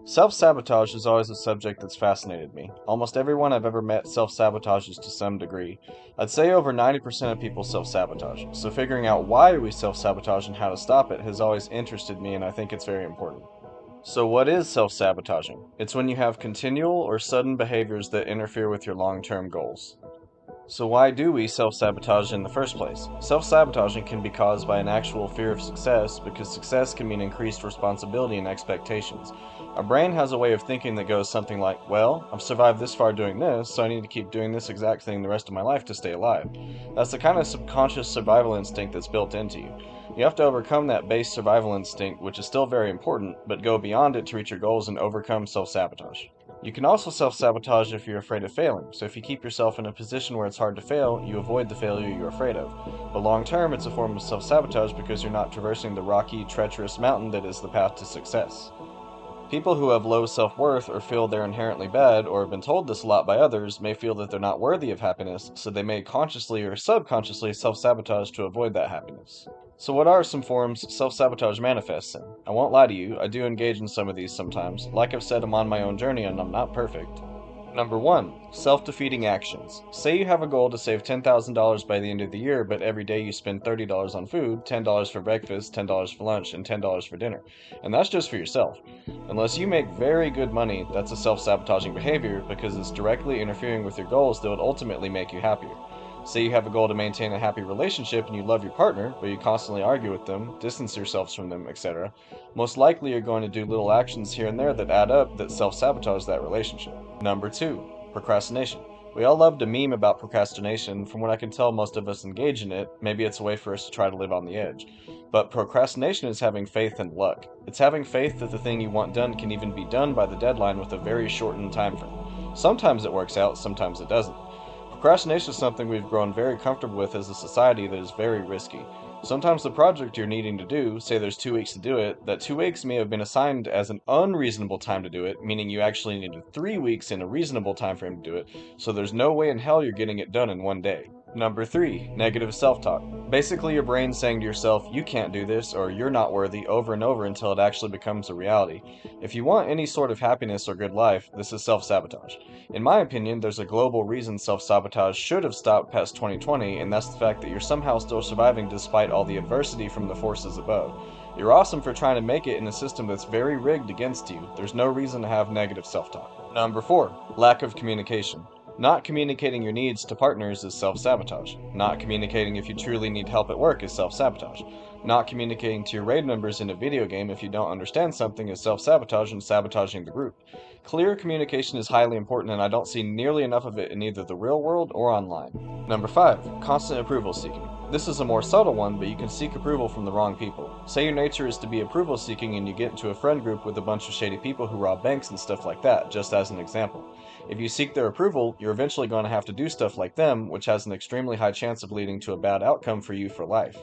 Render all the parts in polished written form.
Self-sabotage is always a subject that's fascinated me. Almost everyone I've ever met self-sabotages to some degree. I'd say over 90% of people self-sabotage, so figuring out why we self-sabotage and how to stop it has always interested me, and I think it's very important. So what is self-sabotaging? It's when you have continual or sudden behaviors that interfere with your long-term goals. So why do we self-sabotage in the first place? Self-sabotaging can be caused by an actual fear of success because success can mean increased responsibility and expectations. Our brain has a way of thinking that goes something like, well, I've survived this far doing this, so I need to keep doing this exact thing the rest of my life to stay alive. That's the kind of subconscious survival instinct that's built into you. You have to overcome that base survival instinct, which is still very important, but go beyond it to reach your goals and overcome self-sabotage. You can also self-sabotage if you're afraid of failing, so if you keep yourself in a position where it's hard to fail, you avoid the failure you're afraid of. But long term, it's a form of self-sabotage because you're not traversing the rocky, treacherous mountain that is the path to success. People who have low self-worth or feel they're inherently bad or have been told this a lot by others may feel that they're not worthy of happiness, so they may consciously or subconsciously self-sabotage to avoid that happiness. So what are some forms self-sabotage manifests in? I won't lie to you, I do engage in some of these sometimes. Like I've said, I'm on my own journey and I'm not perfect. Number 1. Self-defeating actions. Say you have a goal to save $10,000 by the end of the year, but every day you spend $30 on food, $10 for breakfast, $10 for lunch, and $10 for dinner. And that's just for yourself. Unless you make very good money, that's a self-sabotaging behavior because it's directly interfering with your goals that would ultimately make you happier. Say you have a goal to maintain a happy relationship and you love your partner, but you constantly argue with them, distance yourselves from them, etc. Most likely you're going to do little actions here and there that add up that self-sabotage that relationship. Number 2. Procrastination. We all love to meme about procrastination. From what I can tell, most of us engage in it. Maybe it's a way for us to try to live on the edge. But procrastination is having faith in luck. It's having faith that the thing you want done can even be done by the deadline with a very shortened time frame. Sometimes it works out, sometimes it doesn't. Procrastination is something we've grown very comfortable with as a society that is very risky. Sometimes the project you're needing to do, say there's 2 weeks to do it, that 2 weeks may have been assigned as an unreasonable time to do it, meaning you actually needed 3 weeks in a reasonable time frame to do it, so there's no way in hell you're getting it done in one day. Number 3. Negative self-talk. Basically your brain saying to yourself, you can't do this, or you're not worthy, over and over until it actually becomes a reality. If you want any sort of happiness or good life, this is self-sabotage. In my opinion, there's a global reason self-sabotage should have stopped past 2020, and that's the fact that you're somehow still surviving despite all the adversity from the forces above. You're awesome for trying to make it in a system that's very rigged against you. There's no reason to have negative self-talk. Number 4. Lack of communication. Not communicating your needs to partners is self-sabotage. Not communicating if you truly need help at work is self-sabotage. Not communicating to your raid members in a video game if you don't understand something is self-sabotage and sabotaging the group. Clear communication is highly important and I don't see nearly enough of it in either the real world or online. Number 5. Constant approval seeking. This is a more subtle one, but you can seek approval from the wrong people. Say your nature is to be approval seeking and you get into a friend group with a bunch of shady people who rob banks and stuff like that, just as an example. If you seek their approval, you're eventually going to have to do stuff like them, which has an extremely high chance of leading to a bad outcome for you for life.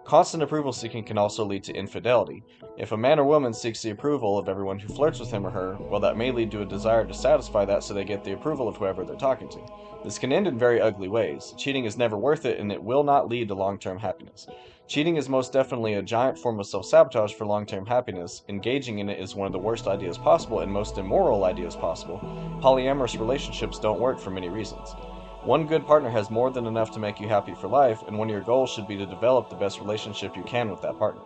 Constant approval seeking can also lead to infidelity. If a man or woman seeks the approval of everyone who flirts with him or her, well, that may lead to a desire to satisfy that so they get the approval of whoever they're talking to. This can end in very ugly ways. Cheating is never worth it and it will not lead to long-term happiness. Cheating is most definitely a giant form of self-sabotage for long-term happiness. Engaging in it is one of the worst ideas possible and most immoral ideas possible. Polyamorous relationships don't work for many reasons. One good partner has more than enough to make you happy for life, and one of your goals should be to develop the best relationship you can with that partner.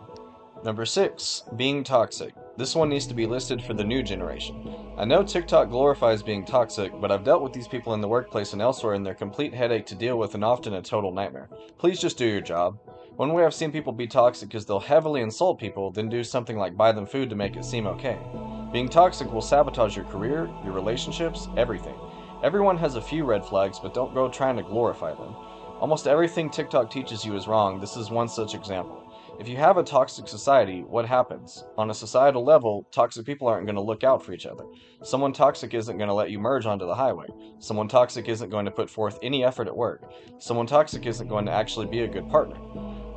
Number 6. Being toxic. This one needs to be listed for the new generation. I know TikTok glorifies being toxic, but I've dealt with these people in the workplace and elsewhere and they're a complete headache to deal with and often a total nightmare. Please just do your job. One way I've seen people be toxic is they'll heavily insult people, then do something like buy them food to make it seem okay. Being toxic will sabotage your career, your relationships, everything. Everyone has a few red flags, but don't go trying to glorify them. Almost everything TikTok teaches you is wrong. This is one such example. If you have a toxic society, what happens? On a societal level, toxic people aren't going to look out for each other. Someone toxic isn't going to let you merge onto the highway. Someone toxic isn't going to put forth any effort at work. Someone toxic isn't going to actually be a good partner.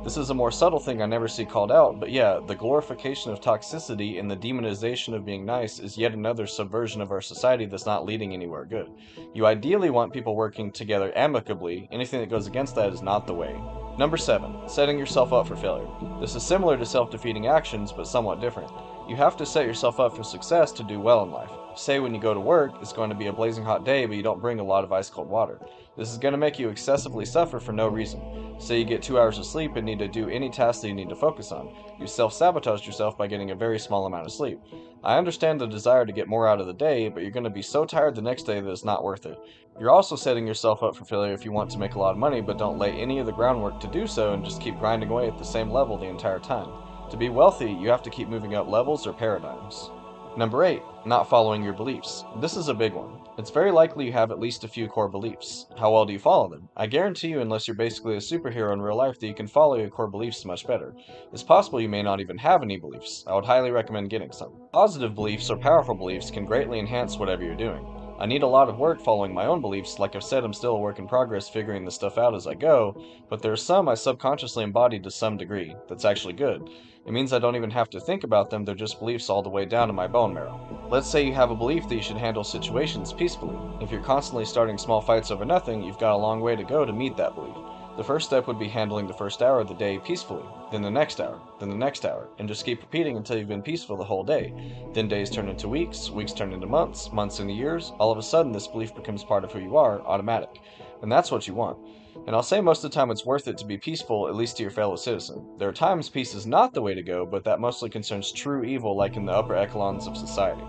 This is a more subtle thing I never see called out, but yeah, the glorification of toxicity and the demonization of being nice is yet another subversion of our society that's not leading anywhere good. You ideally want people working together amicably. Anything that goes against that is not the way. Number 7. Setting yourself up for failure. This is similar to self-defeating actions, but somewhat different. You have to set yourself up for success to do well in life. Say when you go to work, it's going to be a blazing hot day, but you don't bring a lot of ice cold water. This is going to make you excessively suffer for no reason. Say you get 2 hours of sleep and need to do any task that you need to focus on. You self-sabotage yourself by getting a very small amount of sleep. I understand the desire to get more out of the day, but you're going to be so tired the next day that it's not worth it. You're also setting yourself up for failure if you want to make a lot of money but don't lay any of the groundwork to do so and just keep grinding away at the same level the entire time. To be wealthy, you have to keep moving up levels or paradigms. Number 8, not following your beliefs. This is a big one. It's very likely you have at least a few core beliefs. How well do you follow them? I guarantee you, unless you're basically a superhero in real life, that you can follow your core beliefs much better. It's possible you may not even have any beliefs. I would highly recommend getting some. Positive beliefs or powerful beliefs can greatly enhance whatever you're doing. I need a lot of work following my own beliefs. Like I've said, I'm still a work in progress figuring this stuff out as I go, but there are some I subconsciously embody to some degree. That's actually good. It means I don't even have to think about them, they're just beliefs all the way down to my bone marrow. Let's say you have a belief that you should handle situations peacefully. If you're constantly starting small fights over nothing, you've got a long way to go to meet that belief. The first step would be handling the first hour of the day peacefully, then the next hour, then the next hour, and just keep repeating until you've been peaceful the whole day. Then days turn into weeks, weeks turn into months, months into years. All of a sudden, this belief becomes part of who you are, automatic. And that's what you want. And I'll say most of the time it's worth it to be peaceful, at least to your fellow citizen. There are times peace is not the way to go, but that mostly concerns true evil like in the upper echelons of society.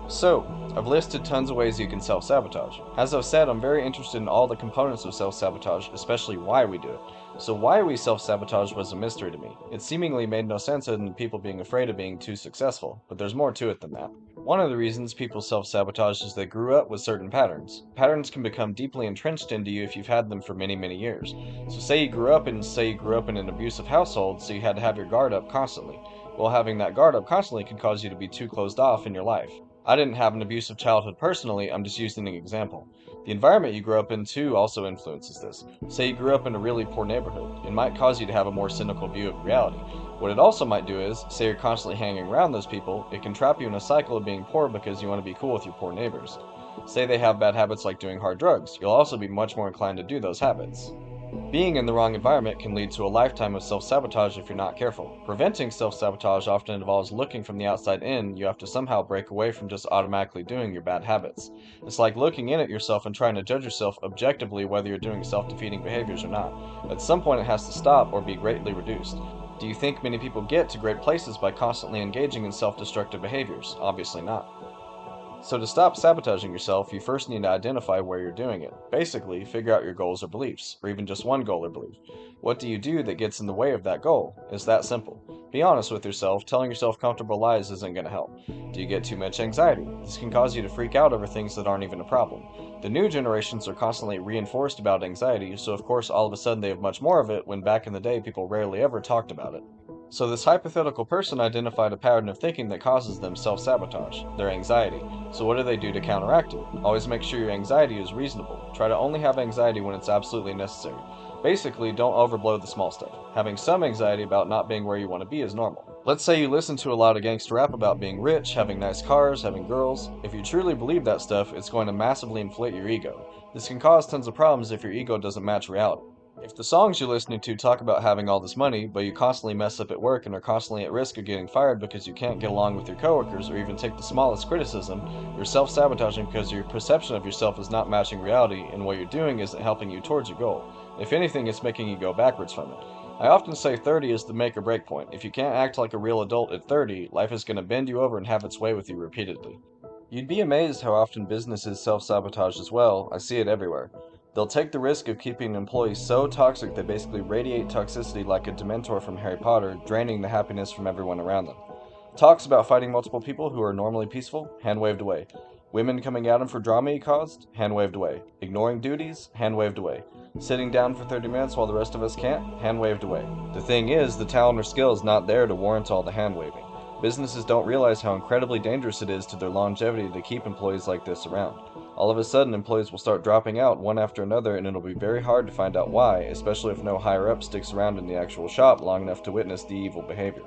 So, I've listed tons of ways you can self-sabotage. As I've said, I'm very interested in all the components of self-sabotage, especially why we do it. So why we self-sabotage was a mystery to me. It seemingly made no sense other than people being afraid of being too successful, but there's more to it than that. One of the reasons people self-sabotage is they grew up with certain patterns. Patterns can become deeply entrenched into you if you've had them for many, many years. So say you grew up in an abusive household, so you had to have your guard up constantly. Well, having that guard up constantly can cause you to be too closed off in your life. I didn't have an abusive childhood personally, I'm just using an example. The environment you grow up in too also influences this. Say you grew up in a really poor neighborhood, it might cause you to have a more cynical view of reality. What it also might do is, say you're constantly hanging around those people, it can trap you in a cycle of being poor because you want to be cool with your poor neighbors. Say they have bad habits like doing hard drugs, you'll also be much more inclined to do those habits. Being in the wrong environment can lead to a lifetime of self-sabotage if you're not careful. Preventing self-sabotage often involves looking from the outside in. You have to somehow break away from just automatically doing your bad habits. It's like looking in at yourself and trying to judge yourself objectively whether you're doing self-defeating behaviors or not. At some point it has to stop or be greatly reduced. Do you think many people get to great places by constantly engaging in self-destructive behaviors? Obviously not. So to stop sabotaging yourself, you first need to identify where you're doing it. Basically, figure out your goals or beliefs, or even just one goal or belief. What do you do that gets in the way of that goal? It's that simple. Be honest with yourself. Telling yourself comfortable lies isn't going to help. Do you get too much anxiety? This can cause you to freak out over things that aren't even a problem. The new generations are constantly reinforced about anxiety, so of course all of a sudden they have much more of it when back in the day people rarely ever talked about it. So this hypothetical person identified a pattern of thinking that causes them self-sabotage, their anxiety. So what do they do to counteract it? Always make sure your anxiety is reasonable. Try to only have anxiety when it's absolutely necessary. Basically, don't overblow the small stuff. Having some anxiety about not being where you want to be is normal. Let's say you listen to a lot of gangster rap about being rich, having nice cars, having girls. If you truly believe that stuff, it's going to massively inflate your ego. This can cause tons of problems if your ego doesn't match reality. If the songs you're listening to talk about having all this money, but you constantly mess up at work and are constantly at risk of getting fired because you can't get along with your coworkers or even take the smallest criticism, you're self-sabotaging because your perception of yourself is not matching reality and what you're doing isn't helping you towards your goal. If anything, it's making you go backwards from it. I often say 30 is the make or break point. If you can't act like a real adult at 30, life is going to bend you over and have its way with you repeatedly. You'd be amazed how often businesses self-sabotage as well. I see it everywhere. They'll take the risk of keeping employees so toxic they basically radiate toxicity like a Dementor from Harry Potter, draining the happiness from everyone around them. Talks about fighting multiple people who are normally peaceful, hand waved away. Women coming at him for drama he caused, hand waved away. Ignoring duties, hand waved away. Sitting down for 30 minutes while the rest of us can't, hand waved away. The thing is, the talent or skill is not there to warrant all the hand waving. Businesses don't realize how incredibly dangerous it is to their longevity to keep employees like this around. All of a sudden, employees will start dropping out one after another, and it'll be very hard to find out why, especially if no higher-up sticks around in the actual shop long enough to witness the evil behavior.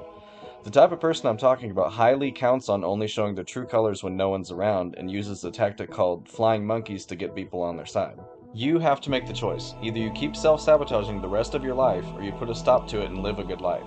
The type of person I'm talking about highly counts on only showing their true colors when no one's around, and uses a tactic called flying monkeys to get people on their side. You have to make the choice. Either you keep self-sabotaging the rest of your life, or you put a stop to it and live a good life.